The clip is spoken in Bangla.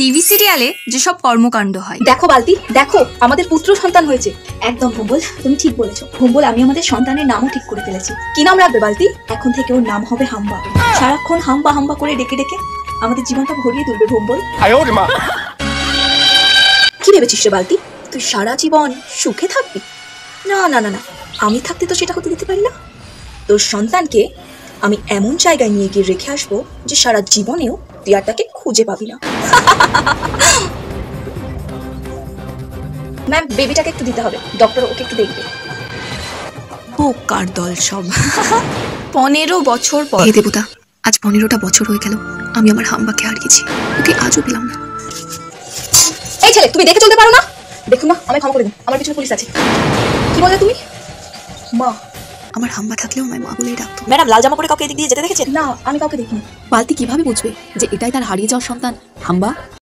টিভি সিরিয়ালে যেসব কর্মকাণ্ড হয়। দেখো বালতি, দেখো আমাদের পুত্র সন্তান হয়েছে। একদম ভম্বল, তুমি ঠিক বলেছো ভম্বল। আমি আমাদের সন্তানের নামও ঠিক করে ফেলেছি। কি নাম রাখবে বালতি? এখন থেকে ওর নাম হবে হাম্বা। সারাক্ষণ হাম্বা হাম্বা করে ডেকে ডেকে আমাদের জীবনটা ভরিয়ে তুলবে ভম্বল। কি ভেবেছিস রে বালতি, তুই সারা জীবন সুখে থাকবি? না না না না, আমি থাকতে তো সেটা হতে দিতে পারি না। তোর সন্তানকে আমি এমন জায়গায় নিয়ে গিয়ে রেখে আসবো যে সারা জীবনেও তুই আর তাকে খুঁজে পাবি না। ম্যাম, বেবিটাকে একটু দিতে হবে, ডক্টর ওকে একটু দেখবে। কার দল সব। 15 বছর পর। হে দেবতা, আজ 15টা বছর হয়ে গেল আমি আমার হাম্বাকে হারিয়েছি। ওকে আজও পেলাম না। এই ছেলে, তুমি দেখে চলতে পারো না? দেখুন না, আমায় ক্ষমা করে দিন, আমার পিছনে পুলিশ আছে। কি বলে তুমি? মা। আমার হাম্বা থাকলেও আমায় মা বলেই ডাকতো। ম্যাডাম, লাল জামা পরে কাউকে এদিক দিয়ে যেতে দেখেছেন? না, আমি কাউকে দেখিনি। বালতি কিভাবে বুঝবে যে এটাই তার হারিয়ে যাওয়ার সন্তান হাম্বা?